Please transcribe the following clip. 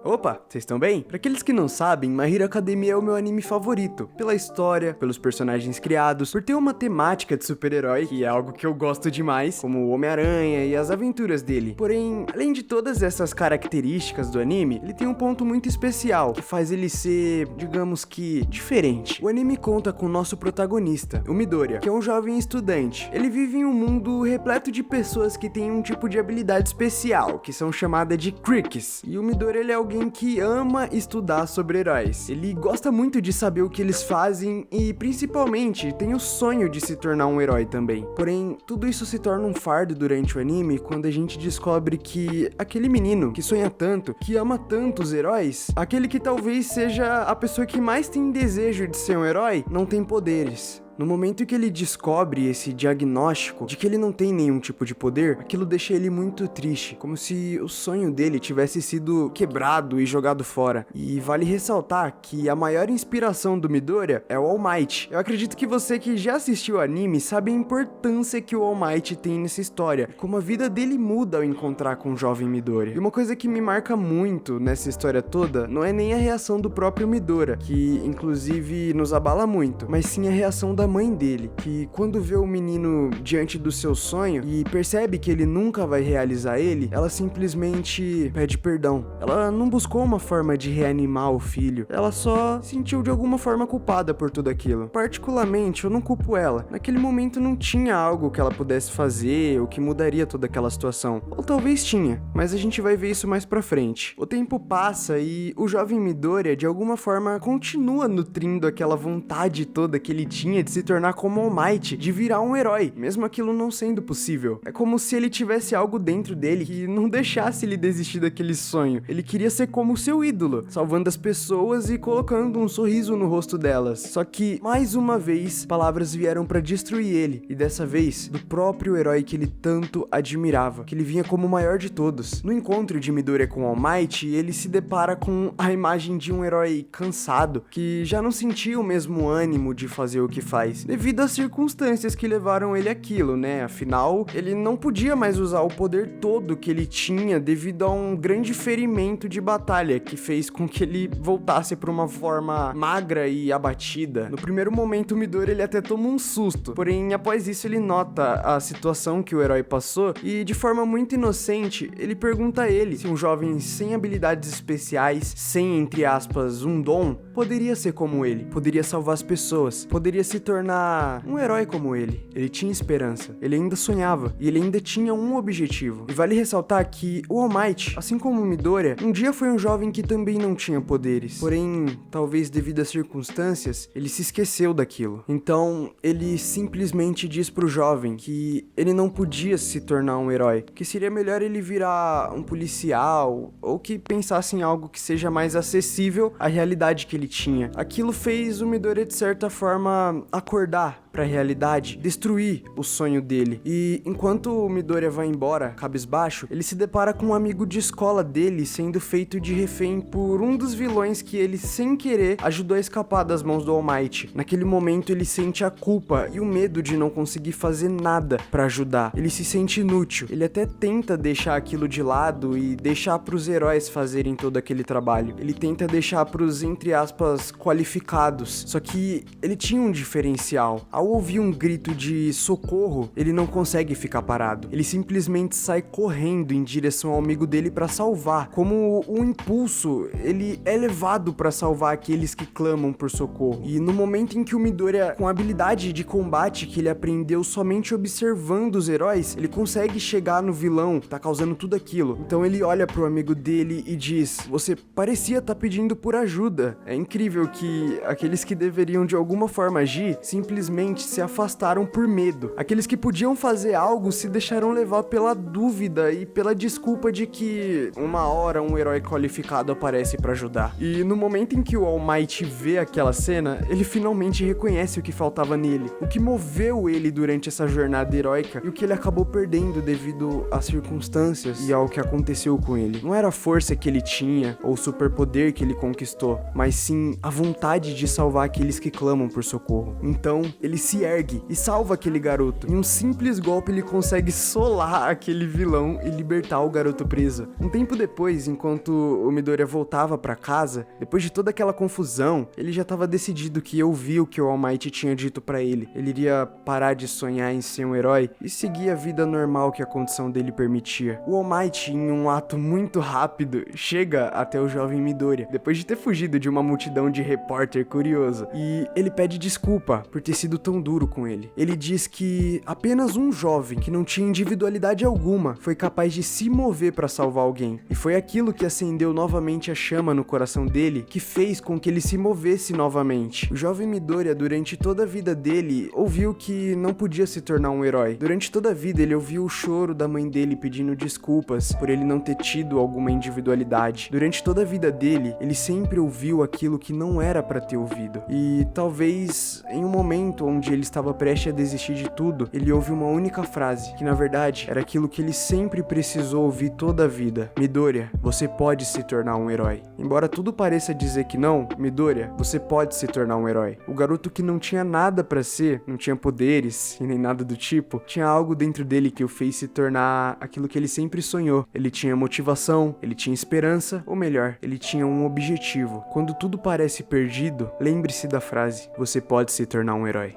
Opa, vocês estão bem? Pra aqueles que não sabem, My Hero Academia é o meu anime favorito, pela história, pelos personagens criados, por ter uma temática de super-herói, que é algo que eu gosto demais, como o Homem-Aranha e as aventuras dele. Porém, além de todas essas características do anime, ele tem um ponto muito especial, que faz ele ser, digamos que, diferente. O anime conta com o nosso protagonista, o Midoriya, que é um jovem estudante. Ele vive em um mundo repleto de pessoas que têm um tipo de habilidade especial, que são chamadas de Creeks. E o Midoriya, ele é alguém que ama estudar sobre heróis. Ele gosta muito de saber o que eles fazem e, principalmente, tem o sonho de se tornar um herói também. Porém, tudo isso se torna um fardo durante o anime quando a gente descobre que aquele menino que sonha tanto, que ama tanto os heróis, aquele que talvez seja a pessoa que mais tem desejo de ser um herói, não tem poderes. No momento em que ele descobre esse diagnóstico de que ele não tem nenhum tipo de poder, aquilo deixa ele muito triste, como se o sonho dele tivesse sido quebrado e jogado fora. E vale ressaltar que a maior inspiração do Midoriya é o All Might. Eu acredito que você que já assistiu o anime sabe a importância que o All Might tem nessa história, como a vida dele muda ao encontrar com o jovem Midoriya. E uma coisa que me marca muito nessa história toda não é nem a reação do próprio Midoriya, que inclusive nos abala muito, mas sim a reação da mãe dele, que quando vê o menino diante do seu sonho e percebe que ele nunca vai realizar ele, ela simplesmente pede perdão. Ela não buscou uma forma de reanimar o filho, ela só se sentiu de alguma forma culpada por tudo aquilo. Particularmente, eu não culpo ela. Naquele momento não tinha algo que ela pudesse fazer ou que mudaria toda aquela situação. Ou talvez tinha, mas a gente vai ver isso mais pra frente. O tempo passa e o jovem Midoriya de alguma forma continua nutrindo aquela vontade toda que ele tinha de se tornar como All Might, de virar um herói, mesmo aquilo não sendo possível. É como se ele tivesse algo dentro dele que não deixasse ele desistir daquele sonho. Ele queria ser como o seu ídolo, salvando as pessoas e colocando um sorriso no rosto delas. Só que, mais uma vez, palavras vieram pra destruir ele, e dessa vez, do próprio herói que ele tanto admirava, que ele vinha como o maior de todos. No encontro de Midoriya com All Might, ele se depara com a imagem de um herói cansado, que já não sentia o mesmo ânimo de fazer o que faz, devido às circunstâncias que levaram ele àquilo, né? Afinal, ele não podia mais usar o poder todo que ele tinha devido a um grande ferimento de batalha que fez com que ele voltasse para uma forma magra e abatida. No primeiro momento, o Midoriya ele até toma um susto, porém, após isso, ele nota a situação que o herói passou e, de forma muito inocente, ele pergunta a ele se um jovem sem habilidades especiais, sem, entre aspas, um dom, poderia ser como ele, poderia salvar as pessoas, poderia se tornar um herói como ele. Ele tinha esperança, ele ainda sonhava e ele ainda tinha um objetivo. E vale ressaltar que o All Might, assim como o Midoriya, um dia foi um jovem que também não tinha poderes. Porém, talvez devido às circunstâncias, ele se esqueceu daquilo. Então, ele simplesmente diz pro jovem que ele não podia se tornar um herói, que seria melhor ele virar um policial ou que pensasse em algo que seja mais acessível à realidade que ele tinha. Aquilo fez o Midoriya, de certa forma, acordar pra realidade, destruir o sonho dele. E enquanto o Midoriya vai embora, cabisbaixo, ele se depara com um amigo de escola dele sendo feito de refém por um dos vilões que ele, sem querer, ajudou a escapar das mãos do All Might. Naquele momento, ele sente a culpa e o medo de não conseguir fazer nada pra ajudar. Ele se sente inútil. Ele até tenta deixar aquilo de lado e deixar pros heróis fazerem todo aquele trabalho. Ele tenta deixar pros, entre aspas, qualificados. Só que ele tinha um diferencial. Ao ouvir um grito de socorro, ele não consegue ficar parado. Ele simplesmente sai correndo em direção ao amigo dele pra salvar. Como um impulso, ele é levado pra salvar aqueles que clamam por socorro. E no momento em que o Midoriya, com a habilidade de combate que ele aprendeu somente observando os heróis, ele consegue chegar no vilão que tá causando tudo aquilo. Então ele olha pro amigo dele e diz: "Você parecia estar pedindo por ajuda." É incrível que aqueles que deveriam de alguma forma agir, simplesmente se afastaram por medo. Aqueles que podiam fazer algo se deixaram levar pela dúvida e pela desculpa de que uma hora um herói qualificado aparece pra ajudar. E no momento em que o All Might vê aquela cena, ele finalmente reconhece o que faltava nele, o que moveu ele durante essa jornada heróica e o que ele acabou perdendo devido às circunstâncias e ao que aconteceu com ele. Não era a força que ele tinha ou o superpoder que ele conquistou, mas sim a vontade de salvar aqueles que clamam por socorro. Então, ele se ergue e salva aquele garoto. Em um simples golpe ele consegue solar aquele vilão e libertar o garoto preso. Um tempo depois, enquanto o Midoriya voltava pra casa, depois de toda aquela confusão, ele já estava decidido que ia ouvir o que o All Might tinha dito pra ele. Ele iria parar de sonhar em ser um herói e seguir a vida normal que a condição dele permitia. O All Might, em um ato muito rápido, chega até o jovem Midoriya, depois de ter fugido de uma multidão de repórter curioso, e ele pede desculpa por ter sido tão duro com ele. Ele diz que apenas um jovem que não tinha individualidade alguma foi capaz de se mover pra salvar alguém, e foi aquilo que acendeu novamente a chama no coração dele, que fez com que ele se movesse novamente. O jovem Midoriya, durante toda a vida dele, ouviu que não podia se tornar um herói. Durante toda a vida ele ouviu o choro da mãe dele pedindo desculpas por ele não ter tido alguma individualidade. Durante toda a vida dele, ele sempre ouviu aquilo que não era pra ter ouvido. E talvez em um momento onde ele estava prestes a desistir de tudo, ele ouve uma única frase, que na verdade era aquilo que ele sempre precisou ouvir toda a vida: Midoriya, você pode se tornar um herói. Embora tudo pareça dizer que não, Midoriya, você pode se tornar um herói. O garoto que não tinha nada pra ser, não tinha poderes e nem nada do tipo, tinha algo dentro dele que o fez se tornar aquilo que ele sempre sonhou. Ele tinha motivação, ele tinha esperança, ou melhor, ele tinha um objetivo. Quando tudo parece perdido, lembre-se da frase: você pode se tornar um herói.